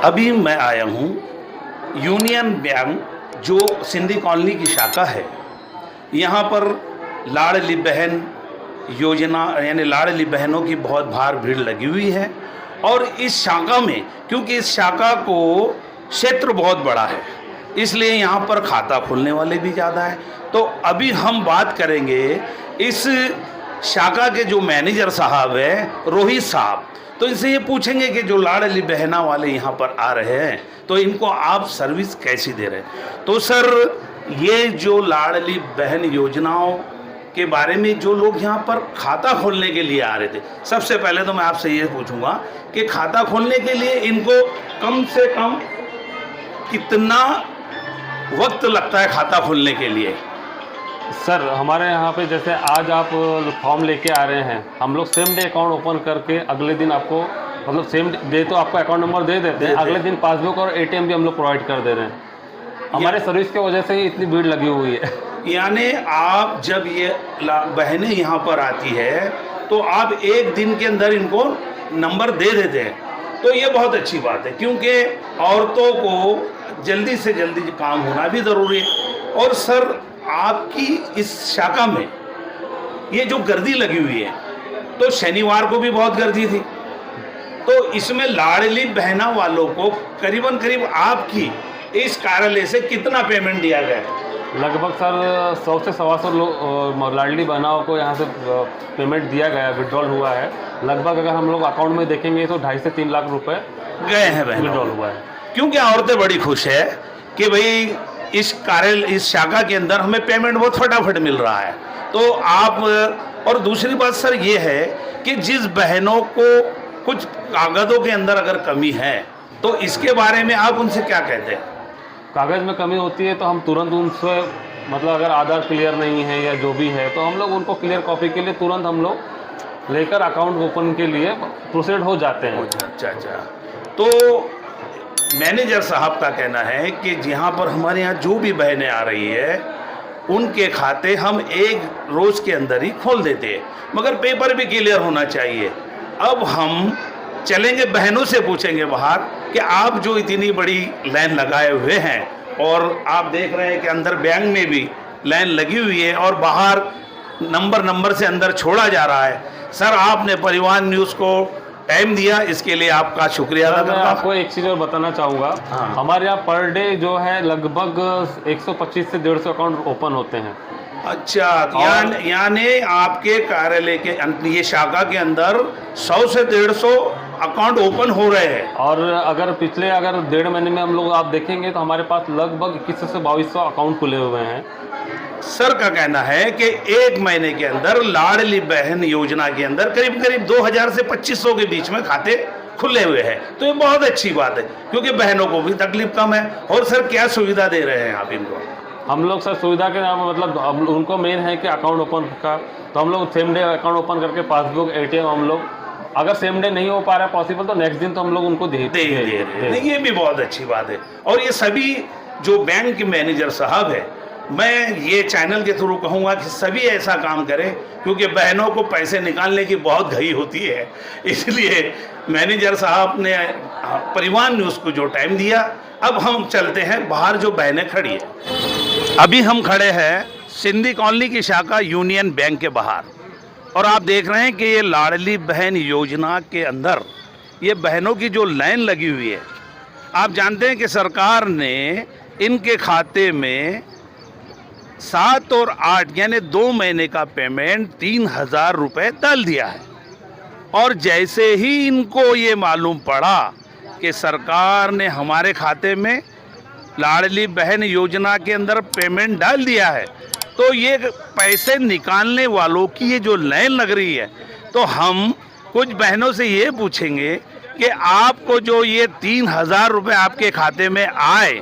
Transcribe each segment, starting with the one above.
अभी मैं आया हूँ यूनियन बैंक जो सिंधी कॉलोनी की शाखा है, यहाँ पर लाडली बहन योजना यानी लाडली बहनों की बहुत भीड़ लगी हुई है। और इस शाखा में, क्योंकि इस शाखा को क्षेत्र बहुत बड़ा है, इसलिए यहाँ पर खाता खोलने वाले भी ज़्यादा है। तो अभी हम बात करेंगे इस शाखा के जो मैनेजर साहब हैं, रोहित साहब, तो इनसे ये पूछेंगे कि जो लाडली बहना वाले यहाँ पर आ रहे हैं तो इनको आप सर्विस कैसी दे रहे हैं। तो सर, ये जो लाडली बहन योजनाओं के बारे में जो लोग यहाँ पर खाता खोलने के लिए आ रहे थे, सबसे पहले तो मैं आपसे ये पूछूंगा कि खाता खोलने के लिए इनको कम से कम कितना वक्त लगता है खाता खोलने के लिए? सर, हमारे यहाँ पे जैसे आज आप फॉर्म लेके आ रहे हैं, हम लोग सेम डे अकाउंट ओपन करके अगले दिन आपको मतलब सेम डे तो आपको अकाउंट नंबर दे देते हैं, अगले दिन पासबुक और एटीएम भी हम लोग प्रोवाइड कर दे रहे हैं। हमारे सर्विस की वजह से ही इतनी भीड़ लगी हुई है। यानी आप जब ये बहनें यहाँ पर आती है तो आप एक दिन के अंदर इनको नंबर दे देते हैं, तो ये बहुत अच्छी बात है, क्योंकि औरतों को जल्दी से जल्दी काम होना भी ज़रूरी है। और सर, आपकी इस शाखा में ये जो गर्दी लगी हुई है, तो शनिवार को भी बहुत गर्दी थी, तो इसमें लाडली बहना वालों को करीबन करीब आपकी इस कार्यालय से कितना पेमेंट दिया गया है? लगभग सर 100 से 125 लोग लाडली बहनाओं को यहाँ से पेमेंट दिया गया, विड्रॉल हुआ है। लगभग अगर हम लोग अकाउंट में देखेंगे तो 2.5 से 3 लाख रुपए गए हैं, विड्रॉल हुआ है। क्योंकि औरतें बड़ी खुश है कि भाई इस शाखा के अंदर हमें पेमेंट बहुत फटाफट मिल रहा है। तो आप, और दूसरी बात सर ये है कि जिस बहनों को कुछ कागज़ों के अंदर अगर कमी है तो इसके बारे में आप उनसे क्या कहते हैं? कागज़ में कमी होती है तो हम तुरंत उनसे मतलब अगर आधार क्लियर नहीं है या जो भी है तो हम लोग उनको क्लियर कॉपी के लिए तुरंत हम लोग लेकर अकाउंट ओपन के लिए प्रोसीड हो जाते हैं। अच्छा। तो मैनेजर साहब का कहना है कि यहाँ पर हमारे यहाँ जो भी बहनें आ रही है उनके खाते हम एक रोज़ के अंदर ही खोल देते हैं, मगर पेपर भी क्लियर होना चाहिए। अब हम चलेंगे, बहनों से पूछेंगे बाहर कि आप जो इतनी बड़ी लाइन लगाए हुए हैं और आप देख रहे हैं कि अंदर बैंक में भी लाइन लगी हुई है और बाहर नंबर से अंदर छोड़ा जा रहा है। सर, आपने परिवार न्यूज़ को टाइम दिया, इसके लिए आपका शुक्रिया अदा करता हूं। आपको एक चीज़ और बताना चाहूँगा। हाँ। हमारे यहाँ पर डे जो है लगभग 125 से 150 अकाउंट ओपन होते हैं। अच्छा, यानी आपके कार्यालय के ये शाखा के अंदर 100 से 150 अकाउंट ओपन हो रहे हैं। और अगर पिछले 1.5 महीने में हम लोग आप देखेंगे तो हमारे पास लगभग 2100 से 2200 अकाउंट खुले हुए हैं। सर का कहना है कि एक महीने के अंदर लाडली बहन योजना के अंदर करीब 2000 से 2500 के बीच में खाते खुले हुए हैं। तो ये बहुत अच्छी बात है, क्योंकि बहनों को भी तकलीफ कम है। और सर, क्या सुविधा दे रहे हैं आप इनको? हम लोग सर सुविधा के नाम मतलब उनको मेन है कि अकाउंट ओपन का, तो हम लोग सेम डे अकाउंट ओपन करके पासबुक एटीएम हम लोग, अगर सेम डे नहीं हो पा रहा है पॉसिबल तो नेक्स्ट दिन तो हम लोग उनको दे ये भी बहुत अच्छी बात है। और ये सभी जो बैंक के मैनेजर साहब है, मैं ये चैनल के थ्रू कहूँगा कि सभी ऐसा काम करें, क्योंकि बहनों को पैसे निकालने की बहुत घई होती है। इसलिए मैनेजर साहब ने परिवार न्यूज़ को जो टाइम दिया। अब हम चलते हैं बाहर जो बहनें खड़ी है। अभी हम खड़े हैं सिंधी कॉलोनी की शाखा यूनियन बैंक के बाहर, और आप देख रहे हैं कि ये लाडली बहन योजना के अंदर ये बहनों की जो लाइन लगी हुई है, आप जानते हैं कि सरकार ने इनके खाते में 7 और 8 यानी 2 महीने का पेमेंट 3000 रुपये डाल दिया है। और जैसे ही इनको ये मालूम पड़ा कि सरकार ने हमारे खाते में लाडली बहन योजना के अंदर पेमेंट डाल दिया है, तो ये पैसे निकालने वालों की ये जो लाइन लग रही है, तो हम कुछ बहनों से ये पूछेंगे कि आपको जो ये 3000 रुपये आपके खाते में आए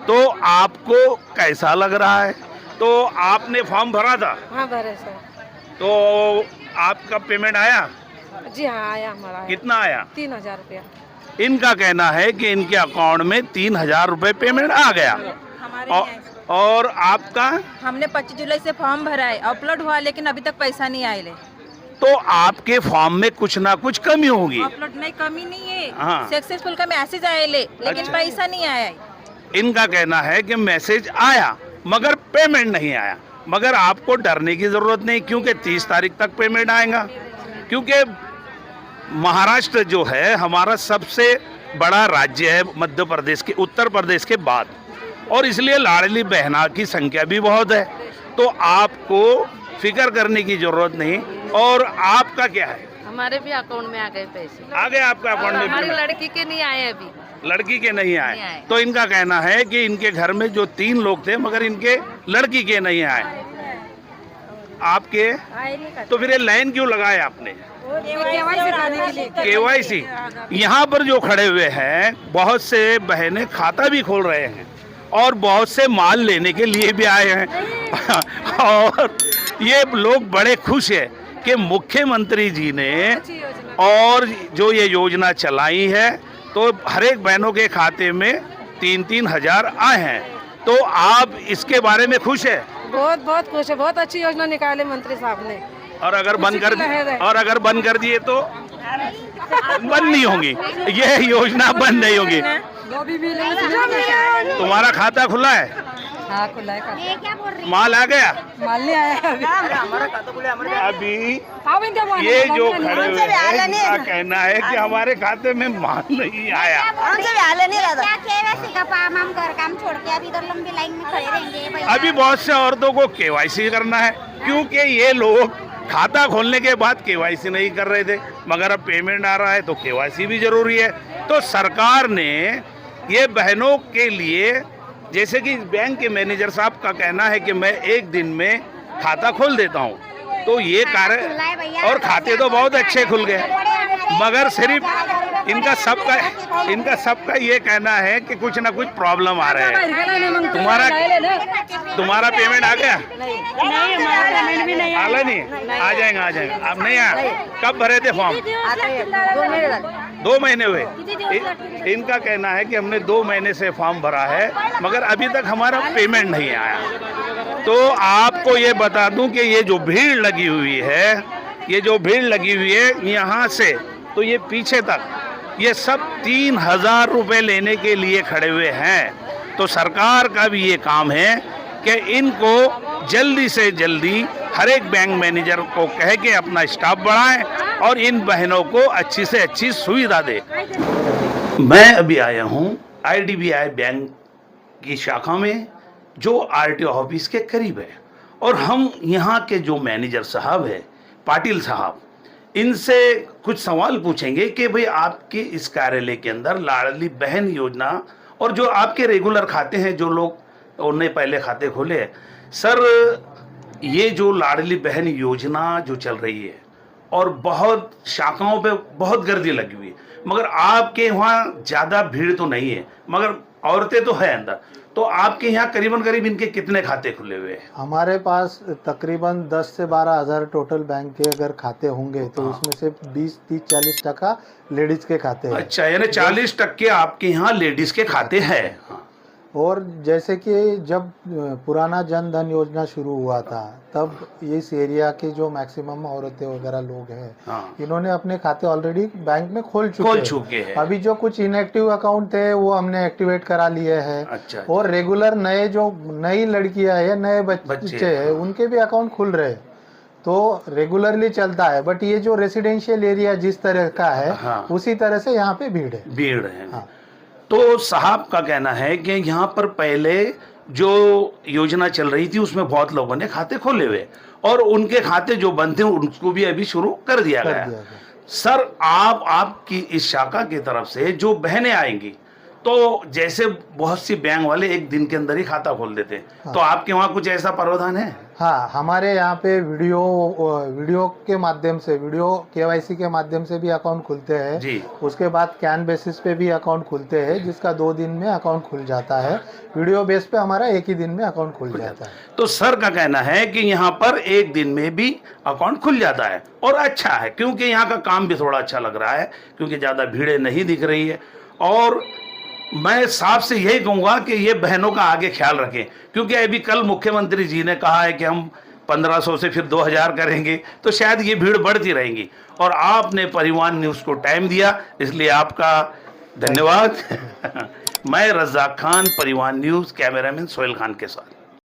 तो आपको कैसा लग रहा है? तो आपने फॉर्म भरा था? हाँ, भरे सर। तो आपका पेमेंट आया? जी हाँ, आया हमारा। कितना आया? 3000 रुपया। इनका कहना है कि इनके अकाउंट में 3000 रुपये पेमेंट आ गया। और आपका? हमने 25 जुलाई से फॉर्म भरा है, अपलोड हुआ, लेकिन अभी तक पैसा नहीं आए। तो आपके फॉर्म में कुछ ना कुछ कमी होगी। अपलोड नहीं, कमी नहीं है। हाँ। सक्सेसफुल का मैसेज आया लेकिन अच्छा। पैसा नहीं आया है। इनका कहना है कि मैसेज आया मगर पेमेंट नहीं आया। मगर आपको डरने की ज़रूरत नहीं, क्योंकि 30 तारीख तक पेमेंट आएगा। क्योंकि महाराष्ट्र जो है हमारा सबसे बड़ा राज्य है मध्य प्रदेश के, उत्तर प्रदेश के बाद, और इसलिए लाडली बहना की संख्या भी बहुत है। तो आपको फिक्र करने की ज़रूरत नहीं। और आपका क्या है? हमारे भी अकाउंट में आ गए पैसे। आ गए आपका अकाउंट में हमारी पेमेंट? लड़की के नहीं आए अभी। लड़की के नहीं नहीं आए। आए। तो इनका कहना है कि इनके घर में जो 3 लोग थे मगर इनके लड़की के नहीं आए। आपके तो फिर ये लाइन क्यों लगाए आपने? केवाईसी। यहाँ पर जो खड़े हुए हैं बहुत से बहनें खाता भी खोल रहे हैं और बहुत से माल लेने के लिए भी आए हैं और ये लोग बड़े खुश हैं कि मुख्यमंत्री जी ने और जो ये योजना चलाई है तो हर एक बहनों के खाते में 3-3 हज़ार आए हैं। तो आप इसके बारे में खुश है? बहुत खुश है। बहुत अच्छी योजना निकाले मंत्री साहब ने। और अगर बंद कर दिए तो बंद नहीं होंगी, ये योजना बंद नहीं होगी। तुम्हारा खाता खुला है? हाँ, खुला है। माल आ गया? माल नहीं आया अभी ये जो खड़े हुए हैं इनका कहना है कि हमारे खाते में माल नहीं आया। क्या केवाईसी का काम हम घर काम छोड़ के अभी इधर लंबी लाइन में खड़े रहेंगे भैया। अभी बहुत से औरतों को केवाईसी करना है, क्योंकि ये लोग खाता खोलने के बाद केवाईसी नहीं कर रहे थे, मगर अब पेमेंट आ रहा है तो केवाईसी भी जरूरी है। तो सरकार ने ये बहनों के लिए, जैसे कि बैंक के मैनेजर साहब का कहना है कि मैं एक दिन में खाता खोल देता हूँ, तो ये कार्य, और खाते तो बहुत अच्छे खुल गए, मगर सिर्फ इनका सबका ये कहना है कि कुछ ना कुछ प्रॉब्लम आ रहे हैं। तुम्हारा पेमेंट आ गया? आला नहीं? आ जाएगा। आप नहीं आया? कब भरे थे फॉर्म? 2 महीने हुए। इनका कहना है कि हमने 2 महीने से फॉर्म भरा है मगर अभी तक हमारा पेमेंट नहीं आया। तो आपको ये बता दूं कि ये जो भीड़ लगी हुई है, यहाँ से तो ये पीछे तक, ये सब 3,000 रुपये लेने के लिए खड़े हुए हैं। तो सरकार का भी ये काम है कि इनको जल्दी से जल्दी हर एक बैंक मैनेजर को कह के अपना स्टाफ बढ़ाएं और इन बहनों को अच्छी से अच्छी सुविधा दे। मैं अभी आया हूँ IDBI बैंक की शाखा में जो RTO ऑफिस के करीब है, और हम यहाँ के जो मैनेजर साहब है पाटिल साहब, इनसे कुछ सवाल पूछेंगे कि भाई आपके इस कार्यालय के अंदर लाडली बहन योजना और जो आपके रेगुलर खाते हैं, जो लोग उन्हें पहले खाते खोले हैं, सर ये जो लाडली बहन योजना जो चल रही है और बहुत शाखाओं पे बहुत गर्दी लगी हुई है, मगर आपके वहाँ ज़्यादा भीड़ तो नहीं है, मगर औरतें तो है अंदर, तो आपके यहाँ करीबन करीब इनके कितने खाते खुले हुए हैं? हमारे पास तकरीबन 10 से 12 हज़ार टोटल बैंक के अगर खाते होंगे तो उसमें से 20-30-40% लेडीज के खाते हैं। अच्छा, यानी 40% आपके यहाँ लेडीज के खाते हैं। हाँ। और जैसे कि जब पुराना जन धन योजना शुरू हुआ था तब इस एरिया के जो मैक्सिमम औरतें वगैरह लोग हैं, हाँ। इन्होंने अपने खाते ऑलरेडी बैंक में खोल चुके हैं। अभी जो कुछ इनएक्टिव अकाउंट थे वो हमने एक्टिवेट करा लिए हैं। अच्छा। और रेगुलर नई लड़कियां है, नए बच्चे हैं, उनके भी अकाउंट खुल रहे हैं, तो रेगुलरली चलता है। बट ये जो रेसिडेंशियल एरिया जिस तरह का है, हाँ। उसी तरह से यहाँ पे भीड़ है। हाँ। तो साहब का कहना है कि यहाँ पर पहले जो योजना चल रही थी उसमें बहुत लोगों ने खाते खोले हुए और उनके खाते जो बंद थे उनको भी अभी शुरू कर दिया गया। सर आपकी इस शाखा की तरफ से जो बहनें आएंगी, तो जैसे बहुत सी बैंक वाले एक दिन के अंदर ही खाता खोल देते हैं, हाँ। तो आपके वहाँ कुछ ऐसा प्रावधान है? हाँ, हमारे यहाँ पे वीडियो के माध्यम से, वीडियो KYC के माध्यम से भी अकाउंट खुलते हैं जी। उसके बाद कैन बेसिस पे भी अकाउंट खुलते हैं, जिसका 2 दिन में अकाउंट खुल जाता है। वीडियो बेस पे हमारा 1 ही दिन में अकाउंट खुल जाता है। तो सर का कहना है कि यहाँ पर 1 दिन में भी अकाउंट खुल जाता है और अच्छा है, क्योंकि यहाँ का काम भी थोड़ा अच्छा लग रहा है, क्योंकि ज़्यादा भीड़ें नहीं दिख रही है। और मैं साहब से यही कहूँगा कि ये बहनों का आगे ख्याल रखें, क्योंकि अभी कल मुख्यमंत्री जी ने कहा है कि हम 1500 से फिर 2000 करेंगे, तो शायद ये भीड़ बढ़ती रहेंगी। और आपने परिवार न्यूज़ को टाइम दिया, इसलिए आपका धन्यवाद। मैं रज़ाक खान, परिवार न्यूज़, कैमरामैन सोहेल खान के साथ।